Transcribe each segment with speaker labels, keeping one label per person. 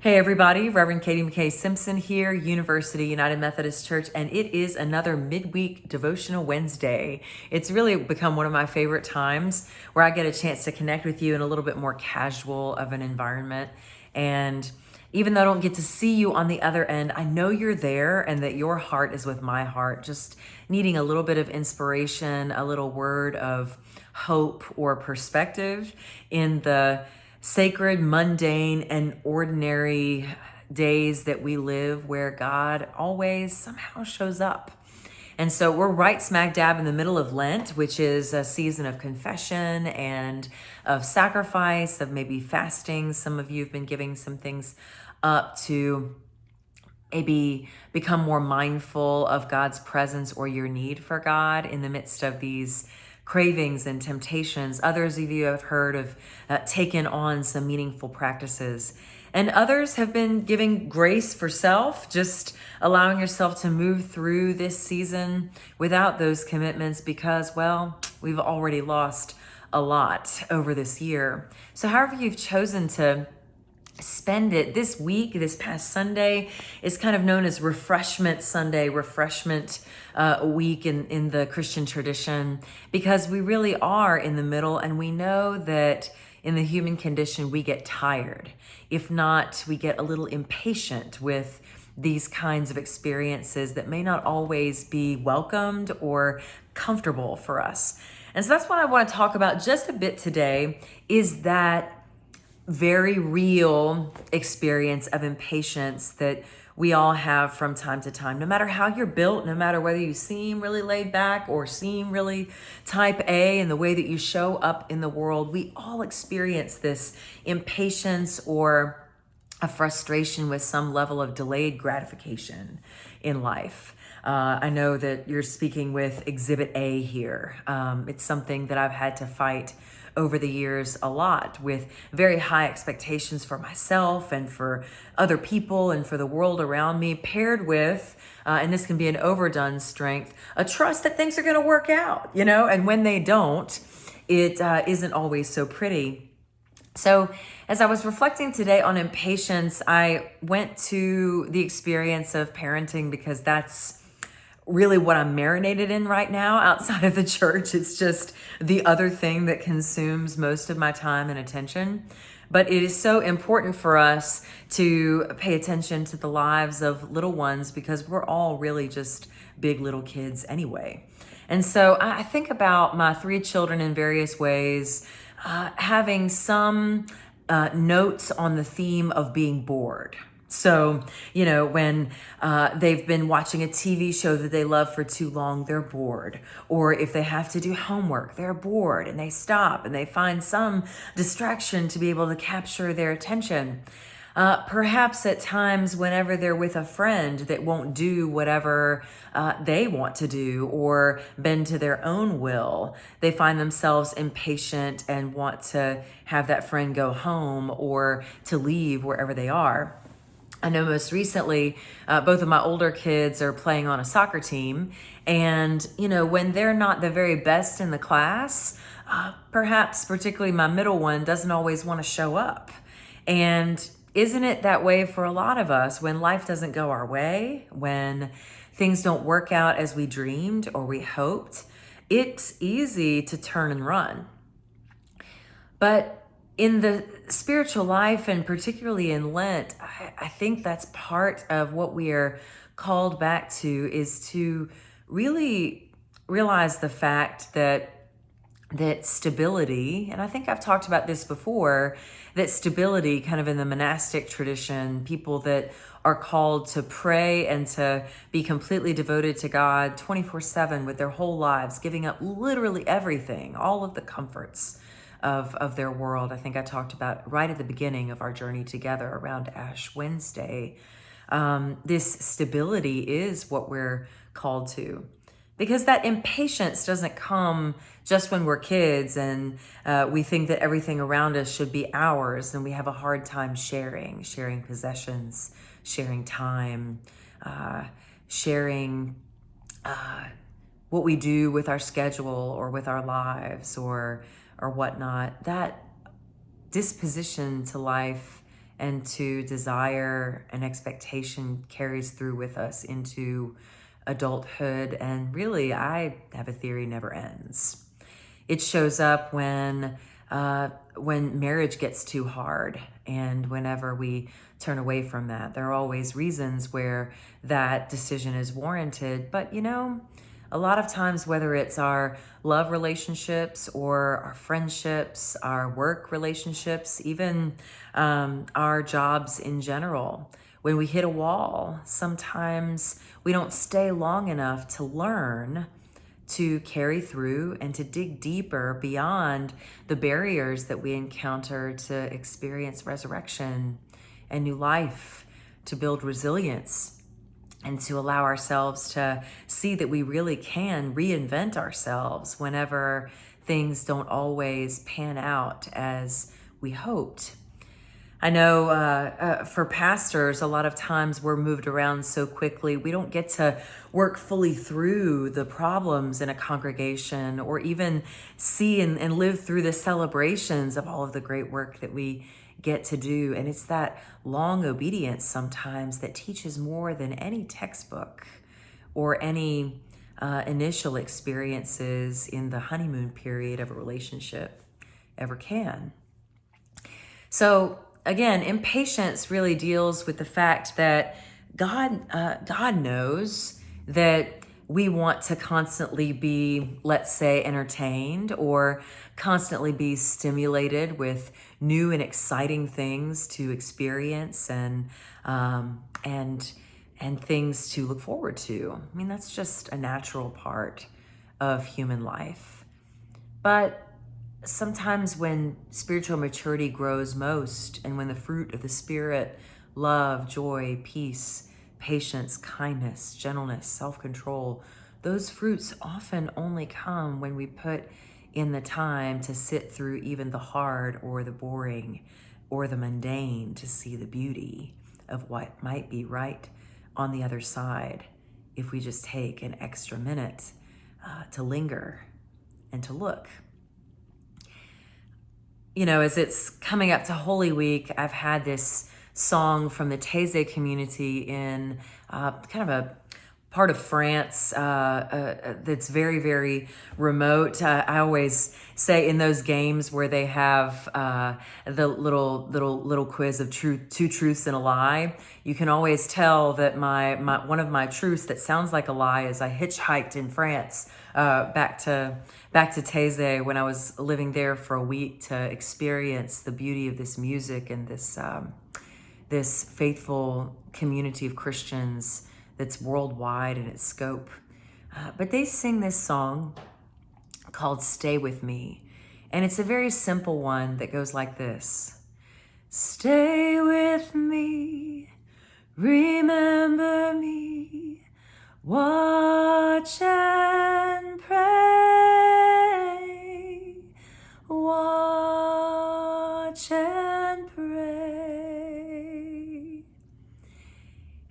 Speaker 1: Hey everybody, Reverend Katie McKay Simpson here, University United Methodist Church, and it is another midweek Devotional Wednesday. It's really become one of my favorite times where I get a chance to connect with you in a little bit more casual of an environment. And even though I don't get to see you on the other end, I know you're there and that your heart is with my heart, just needing a little bit of inspiration, a little word of hope or perspective in the sacred, mundane, and ordinary days that we live where God always somehow shows up. And so we're right smack dab in the middle of Lent, which is a season of confession and of sacrifice, of maybe fasting. Some of you have been giving some things up to maybe become more mindful of God's presence or your need for God in the midst of these cravings and temptations. Others of you have heard of taken on some meaningful practices. And others have been giving grace for self, just allowing yourself to move through this season without those commitments because, well, we've already lost a lot over this year. So however you've chosen to spend it this week, this past Sunday is kind of known as Refreshment Sunday, refreshment week in the Christian tradition, because we really are in the middle and we know that in the human condition, we get tired. If not, we get a little impatient with these kinds of experiences that may not always be welcomed or comfortable for us. And so that's what I want to talk about just a bit today, is that very real experience of impatience that we all have from time to time. No matter how you're built, no matter whether you seem really laid back or seem really type A in the way that you show up in the world, we all experience this impatience or a frustration with some level of delayed gratification in life. I know that you're speaking with Exhibit A here. It's something that I've had to fight over the years a lot, with very high expectations for myself and for other people and for the world around me, paired with, and this can be an overdone strength, a trust that things are going to work out, and when they don't, it isn't always so pretty. So as I was reflecting today on impatience, I went to the experience of parenting because that's really what I'm marinated in right now outside of the church. It's just the other thing that consumes most of my time and attention. But it is so important for us to pay attention to the lives of little ones because we're all really just big little kids anyway. And so I think about my 3 children in various ways, having some notes on the theme of being bored. So, when they've been watching a TV show that they love for too long, they're bored. Or if they have to do homework, they're bored and they stop and they find some distraction to be able to capture their attention. Perhaps at times whenever they're with a friend that won't do whatever they want to do or bend to their own will, they find themselves impatient and want to have that friend go home or to leave wherever they are. I know most recently, both of my older kids are playing on a soccer team. And, when they're not the very best in the class, perhaps particularly my middle one doesn't always want to show up. And isn't it that way for a lot of us when life doesn't go our way, when things don't work out as we dreamed or we hoped? It's easy to turn and run. But in the spiritual life, and particularly in Lent, I think that's part of what we are called back to, is to really realize the fact that stability, and I think I've talked about this before, that stability kind of in the monastic tradition, people that are called to pray and to be completely devoted to God 24/7 with their whole lives, giving up literally everything, all of the comforts of their world. I think I talked about right at the beginning of our journey together around Ash Wednesday. This stability is what we're called to, because that impatience doesn't come just when we're kids and we think that everything around us should be ours and we have a hard time sharing possessions, sharing time, sharing what we do with our schedule or with our lives or whatnot. That disposition to life and to desire and expectation carries through with us into adulthood. And really, I have a theory, never ends. It shows up when marriage gets too hard, and whenever we turn away from that. There are always reasons where that decision is warranted, but a lot of times, whether it's our love relationships or our friendships, our work relationships, even our jobs in general, when we hit a wall, sometimes we don't stay long enough to learn to carry through and to dig deeper beyond the barriers that we encounter to experience resurrection and new life, to build resilience, and to allow ourselves to see that we really can reinvent ourselves whenever things don't always pan out as we hoped. I know for pastors, a lot of times we're moved around so quickly, we don't get to work fully through the problems in a congregation, or even see and live through the celebrations of all of the great work that we get to do. And it's that long obedience sometimes that teaches more than any textbook or any initial experiences in the honeymoon period of a relationship ever can. So again, impatience really deals with the fact that God knows that we want to constantly be, let's say, entertained, or constantly be stimulated with new and exciting things to experience and things to look forward to. I mean, that's just a natural part of human life. But sometimes when spiritual maturity grows most, and when the fruit of the Spirit, love, joy, peace, patience, kindness, gentleness, self-control, those fruits often only come when we put in the time to sit through even the hard or the boring or the mundane to see the beauty of what might be right on the other side, if we just take an extra minute to linger and to look. As it's coming up to Holy Week, I've had this song from the Taizé community in kind of a part of France that's very, very remote. I always say in those games where they have the little quiz of two truths and a lie, you can always tell that my one of my truths that sounds like a lie is I hitchhiked in France back to Taizé when I was living there for a week to experience the beauty of this music and this faithful community of Christians that's worldwide in its scope. But they sing this song called Stay With Me. And it's a very simple one that goes like this. Stay with me, remember me, watch and pray, watch and pray.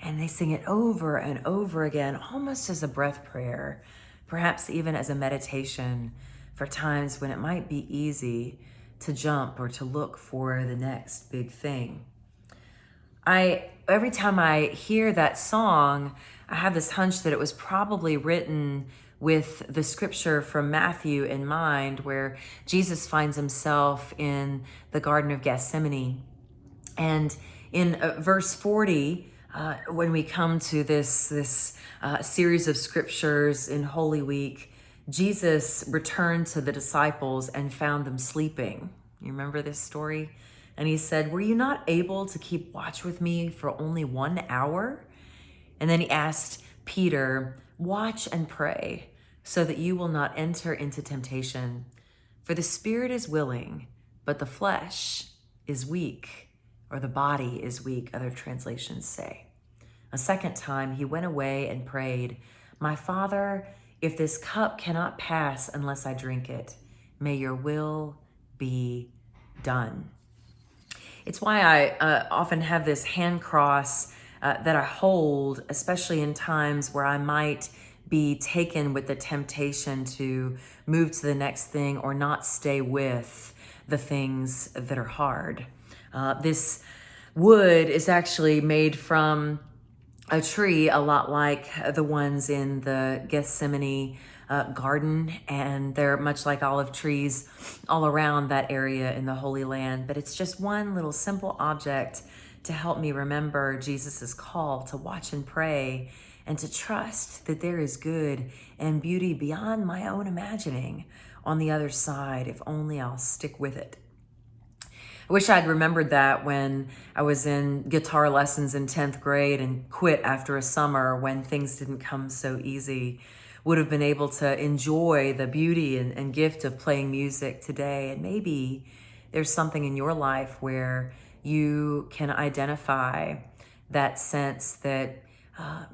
Speaker 1: And they sing it over and over again, almost as a breath prayer, perhaps even as a meditation for times when it might be easy to jump or to look for the next big thing. Every time I hear that song, I have this hunch that it was probably written with the scripture from Matthew in mind, where Jesus finds himself in the Garden of Gethsemane. And in verse 40, when we come to this series of scriptures in Holy Week, Jesus returned to the disciples and found them sleeping. You remember this story? And he said, "Were you not able to keep watch with me for only 1 hour?" And then he asked Peter, "Watch and pray so that you will not enter into temptation. For the spirit is willing, but the flesh is weak," or the body is weak, other translations say. A second time he went away and prayed, "My Father, if this cup cannot pass unless I drink it, may your will be done." It's why I often have this hand cross that I hold, especially in times where I might be taken with the temptation to move to the next thing or not stay with the things that are hard. This wood is actually made from a tree a lot like the ones in the Gethsemane garden, and they're much like olive trees all around that area in the Holy Land. But it's just one little simple object to help me remember Jesus's call to watch and pray and to trust that there is good and beauty beyond my own imagining on the other side, if only I'll stick with it. I wish I'd remembered that when I was in guitar lessons in 10th grade and quit after a summer when things didn't come so easy. Would have been able to enjoy the beauty and gift of playing music today. And maybe there's something in your life where you can identify that sense that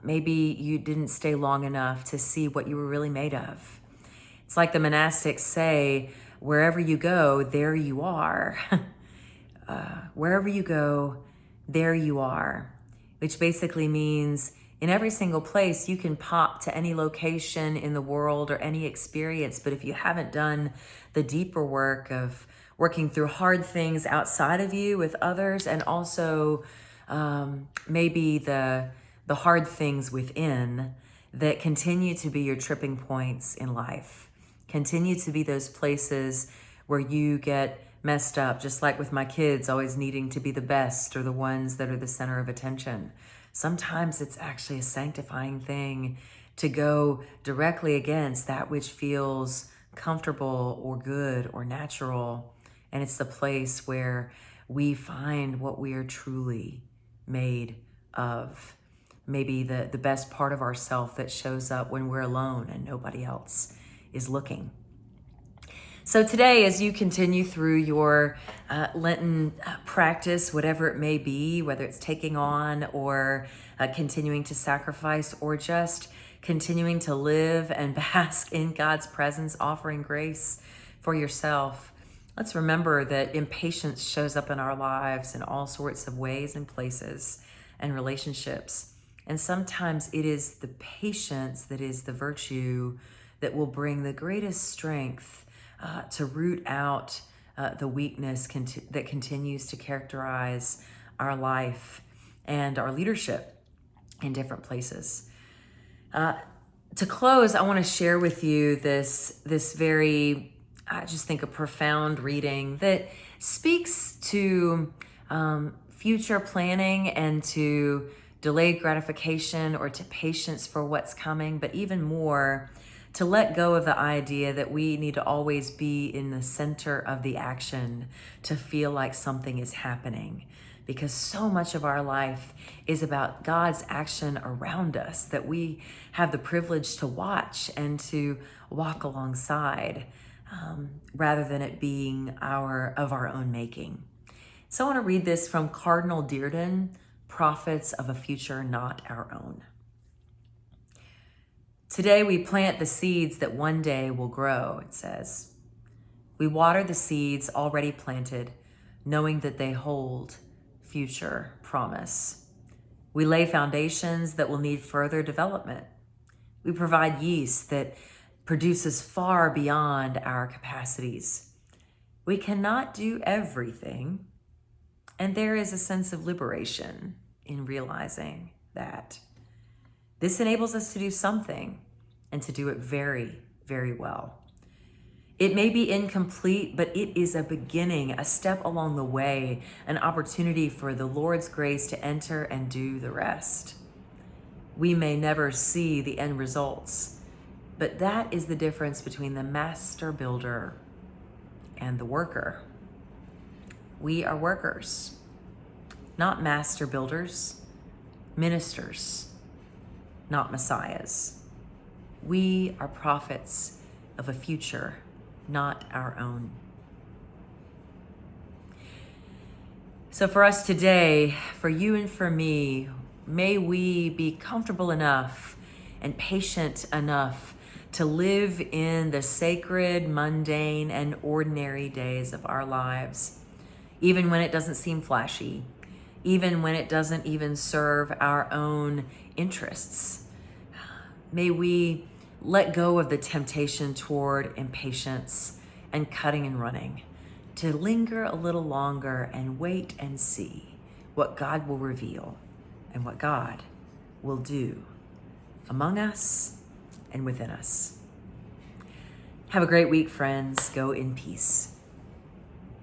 Speaker 1: maybe you didn't stay long enough to see what you were really made of. It's like the monastics say, wherever you go, there you are. Wherever you go, there you are, which basically means in every single place you can pop to any location in the world or any experience, but if you haven't done the deeper work of working through hard things outside of you with others, and also maybe the hard things within that continue to be your tripping points in life, continue to be those places where you get messed up, just like with my kids always needing to be the best or the ones that are the center of attention. Sometimes it's actually a sanctifying thing to go directly against that which feels comfortable or good or natural. And it's the place where we find what we are truly made of. Maybe the best part of ourself that shows up when we're alone and nobody else is looking. So today, as you continue through your Lenten practice, whatever it may be, whether it's taking on or continuing to sacrifice or just continuing to live and bask in God's presence, offering grace for yourself, let's remember that impatience shows up in our lives in all sorts of ways and places and relationships. And sometimes it is the patience that is the virtue that will bring the greatest strength to root out the weakness that continues to characterize our life and our leadership in different places. To close, I want to share with you this very, I just think, a profound reading that speaks to future planning and to delayed gratification or to patience for what's coming, but even more, to let go of the idea that we need to always be in the center of the action to feel like something is happening. Because so much of our life is about God's action around us that we have the privilege to watch and to walk alongside, rather than it being of our own making. So I want to read this from Cardinal Dearden, Prophets of a Future Not Our Own. Today we plant the seeds that one day will grow, it says. We water the seeds already planted, knowing that they hold future promise. We lay foundations that will need further development. We provide yeast that produces far beyond our capacities. We cannot do everything, and there is a sense of liberation in realizing that. This enables us to do something and to do it very, very well. It may be incomplete, but it is a beginning, a step along the way, an opportunity for the Lord's grace to enter and do the rest. We may never see the end results, but that is the difference between the master builder and the worker. We are workers, not master builders, ministers, not messiahs. We are prophets of a future not our own. So for us today, for you and for me, may we be comfortable enough and patient enough to live in the sacred, mundane, and ordinary days of our lives, even when it doesn't seem flashy, even when it doesn't even serve our own interests. May we let go of the temptation toward impatience and cutting and running, to linger a little longer and wait and see what God will reveal and what God will do among us and within us. Have a great week, friends. Go in peace.